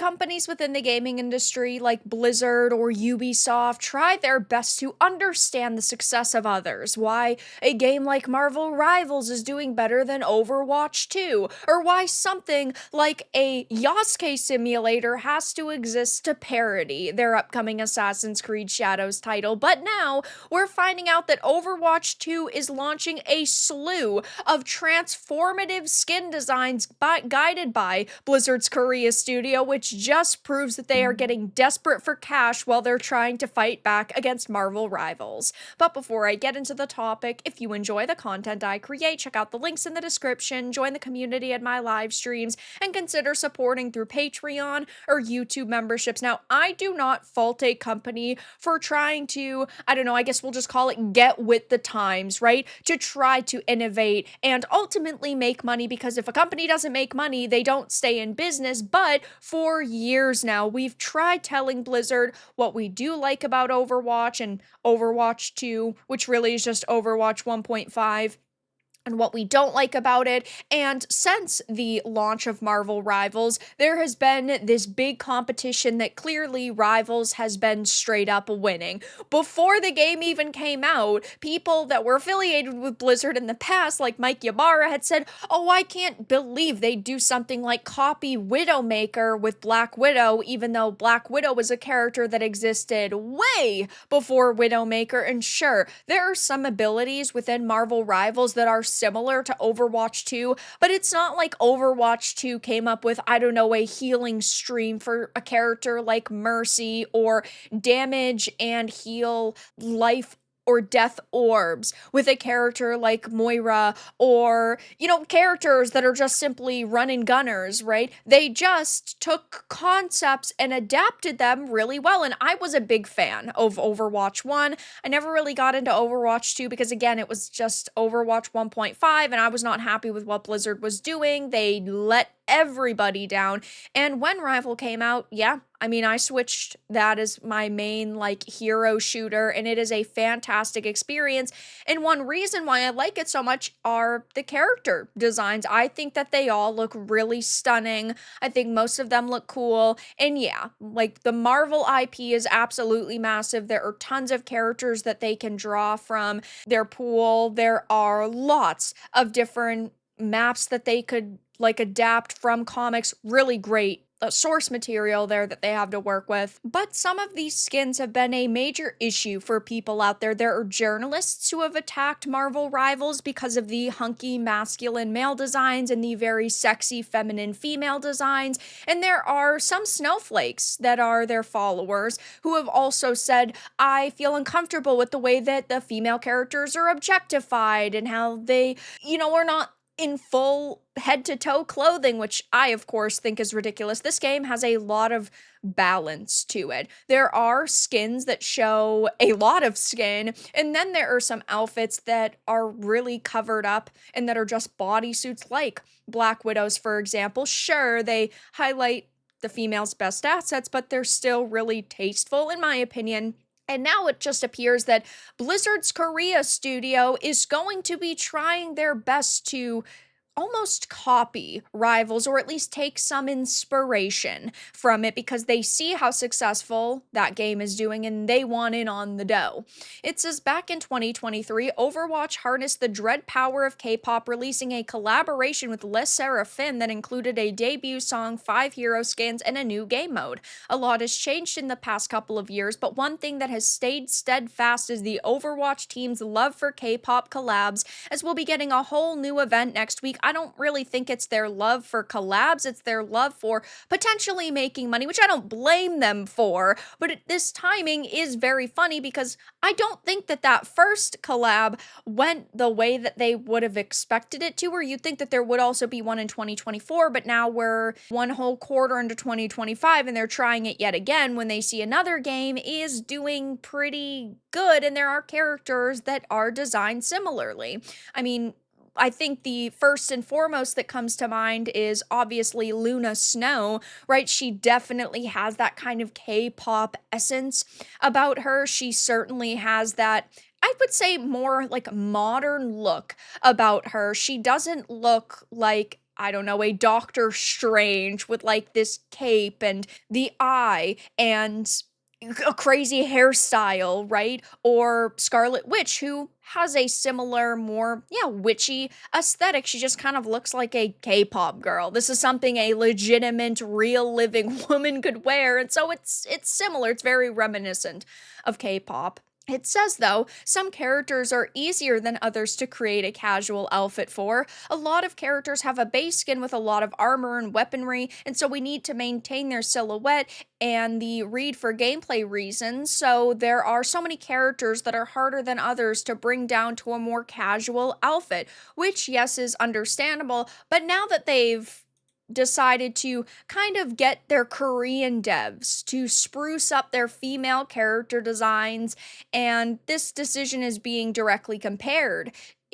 companies within the gaming industry like Blizzard or Ubisoft try their best to understand the success of others, why a game like Marvel Rivals is doing better than Overwatch 2, or why something like a Yasuke simulator has to exist to parody their upcoming Assassin's Creed Shadows title. But now we're finding out that Overwatch 2 is launching a slew of transformative skin designs guided by Blizzard's Korea studio, which just proves that they are getting desperate for cash while they're trying to fight back against Marvel Rivals. But before I get into the topic, if you enjoy the content I create, check out the links in the description, join the community at my live streams, and consider supporting through Patreon or YouTube memberships. Now, I do not fault a company for trying to, I don't know, I guess we'll just call it get with the times, right? To try to innovate and ultimately make money, because if a company doesn't make money, they don't stay in business. But for years now, we've tried telling Blizzard what we do like about Overwatch and Overwatch 2, which really is just Overwatch 1.5, and what we don't like about it. And since the launch of Marvel Rivals, there has been this big competition that clearly Rivals has been straight up winning. Before the game even came out, people that were affiliated with Blizzard in the past, like Mike Ybarra, had said, oh, I can't believe they do something like copy Widowmaker with Black Widow, even though Black Widow was a character that existed way before Widowmaker. And sure, there are some abilities within Marvel Rivals that are similar to Overwatch 2, but it's not like Overwatch 2 came up with, I don't know, a healing stream for a character like Mercy, or damage and heal life or death orbs with a character like Moira, or, you know, characters that are just simply run-and gunners, right? They just took concepts and adapted them really well, and I was a big fan of Overwatch 1. I never really got into Overwatch 2 because, again, it was just Overwatch 1.5, and I was not happy with what Blizzard was doing. They let everybody down. And when Rival came out, yeah, I mean, I switched that as my main, like, hero shooter, and it is a fantastic experience. And one reason why I like it so much are the character designs. I think that they all look really stunning. I think most of them look cool. And yeah, like, the Marvel IP is absolutely massive. There are tons of characters that they can draw from their pool. There are lots of different maps that they could, like, adapt from comics. Really great source material there that they have to work with. But some of these skins have been a major issue for people out there. There are journalists who have attacked Marvel Rivals because of the hunky masculine male designs and the very sexy feminine female designs. And there are some snowflakes that are their followers who have also said, I feel uncomfortable with the way that the female characters are objectified and how they, you know, are not in full head-to-toe clothing, which I, of course, think is ridiculous. This game has a lot of balance to it. There are skins that show a lot of skin, and then there are some outfits that are really covered up and that are just bodysuits, like Black Widow's, for example. Sure, they highlight the female's best assets, but they're still really tasteful, in my opinion. And now it just appears that Blizzard's Korea studio is going to be trying their best to almost copy Rivals, or at least take some inspiration from it, because they see how successful that game is doing and they want in on the dough. It says, back in 2023, Overwatch harnessed the dread power of K-pop, releasing a collaboration with Les Seraphim that included a debut song, 5 hero skins, and a new game mode. A lot has changed in the past couple of years, but one thing that has stayed steadfast is the Overwatch team's love for K-pop collabs, as we'll be getting a whole new event next week. I don't really think it's their love for collabs, it's their love for potentially making money, which I don't blame them for, but this timing is very funny because I don't think that that first collab went the way that they would have expected it to, or you'd think that there would also be one in 2024, but now we're one whole quarter into 2025 and they're trying it yet again when they see another game is doing pretty good and there are characters that are designed similarly. I mean, I think the first and foremost that comes to mind is obviously Luna Snow, right? She definitely has that kind of K-pop essence about her. She certainly has that, I would say, more like modern look about her. She doesn't look like I don't know, a Doctor Strange with like this cape and the eye and a crazy hairstyle, right? Or Scarlet Witch, who has a similar, more, yeah, witchy aesthetic. She just kind of looks like a K-pop girl. This is something a legitimate, real living woman could wear, and so it's similar. It's very reminiscent of K-pop. It says, though, some characters are easier than others to create a casual outfit for. A lot of characters have a base skin with a lot of armor and weaponry, and so we need to maintain their silhouette and the read for gameplay reasons. So there are so many characters that are harder than others to bring down to a more casual outfit, which, yes, is understandable. But now that they've decided to kind of get their Korean devs to spruce up their female character designs, and this decision is being directly compared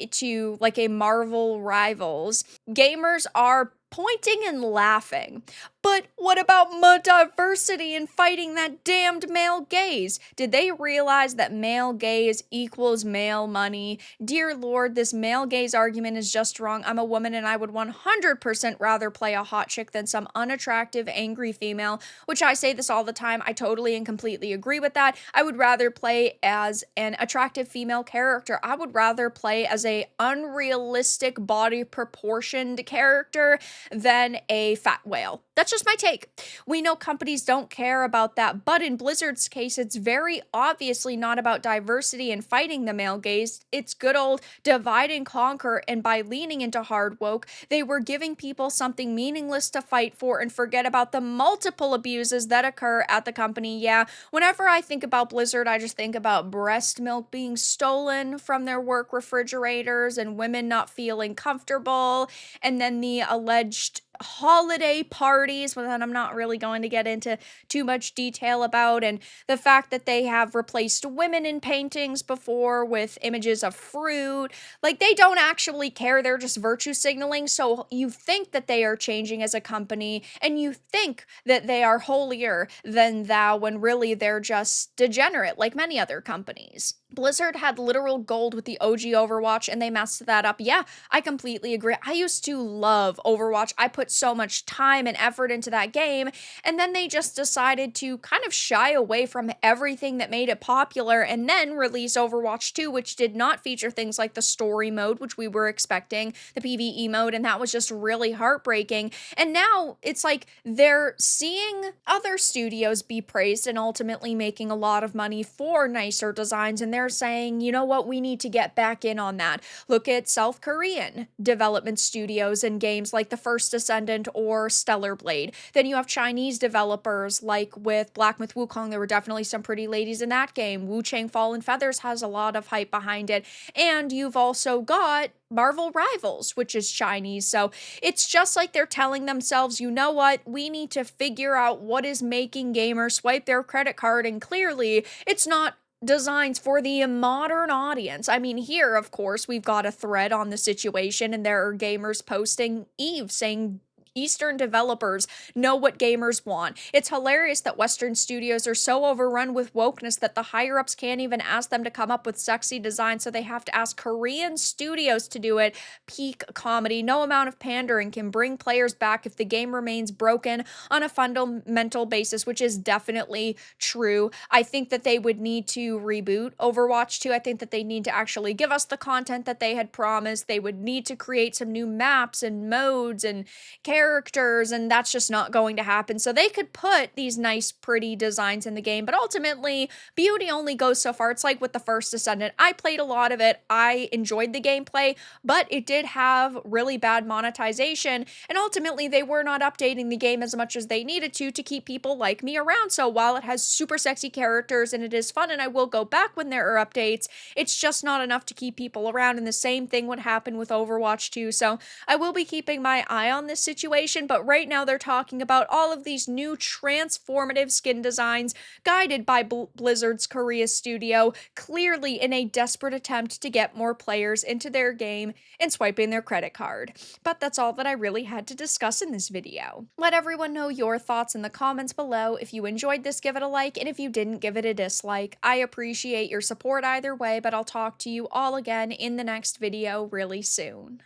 to like a Marvel Rivals. Gamers are pointing and laughing. But what about more diversity and fighting that damned male gaze? Did they realize that male gaze equals male money? Dear Lord, this male gaze argument is just wrong. I'm a woman and I would 100% rather play a hot chick than some unattractive, angry female, which I say this all the time. I totally and completely agree with that. I would rather play as an attractive female character. I would rather play as a unrealistic body proportioned character than a fat whale. That's just my take. We know companies don't care about that, but in Blizzard's case, it's very obviously not about diversity and fighting the male gaze. It's good old divide and conquer, and by leaning into hard woke, they were giving people something meaningless to fight for and forget about the multiple abuses that occur at the company. Yeah, whenever I think about Blizzard, I just think about breast milk being stolen from their work refrigerators and women not feeling comfortable, and then the alleged holiday parties, but then I'm not really going to get into too much detail about, and the fact that they have replaced women in paintings before with images of fruit. Like, they don't actually care, they're just virtue signaling. So you think that they are changing as a company, and you think that they are holier than thou, when really they're just degenerate like many other companies. Blizzard had literal gold with the OG Overwatch, and they messed that up. Yeah, I completely agree. I used to love Overwatch. I put so much time and effort into that game, and then they just decided to kind of shy away from everything that made it popular, and then release Overwatch 2, which did not feature things like the story mode, which we were expecting, the PvE mode, and that was just really heartbreaking. And now it's like they're seeing other studios be praised and ultimately making a lot of money for nicer designs, and they're saying, you know what, we need to get back in on that. Look at South Korean development studios and games like The First Descendant or Stellar Blade. Then you have Chinese developers like with Black Myth Wukong. There were definitely some pretty ladies in that game. Wu Chang Fallen Feathers has a lot of hype behind it. And you've also got Marvel Rivals, which is Chinese. So it's just like they're telling themselves, you know what, we need to figure out what is making gamers swipe their credit card, and clearly it's not designs for the modern audience. I mean, here, of course, we've got a thread on the situation, and there are gamers posting Eve saying Eastern developers know what gamers want. It's hilarious that Western studios are so overrun with wokeness that the higher-ups can't even ask them to come up with sexy designs, so they have to ask Korean studios to do it. Peak comedy. No amount of pandering can bring players back if the game remains broken on a fundamental basis, which is definitely true. I think that they would need to reboot Overwatch 2. I think that they need to actually give us the content that they had promised. They would need to create some new maps and modes and characters, and that's just not going to happen. So they could put these nice, pretty designs in the game, but ultimately, beauty only goes so far. It's like with The First Descendant. I played a lot of it. I enjoyed the gameplay, but it did have really bad monetization, and ultimately, they were not updating the game as much as they needed to keep people like me around. So while it has super sexy characters and it is fun, and I will go back when there are updates, it's just not enough to keep people around, and the same thing would happen with Overwatch 2. So I will be keeping my eye on this situation, but right now they're talking about all of these new transformative skin designs guided by Blizzard's Korea studio, clearly in a desperate attempt to get more players into their game and swiping their credit card. But that's all that I really had to discuss in this video. Let everyone know your thoughts in the comments below. If you enjoyed this, give it a like, and if you didn't, give it a dislike. I appreciate your support either way, but I'll talk to you all again in the next video really soon.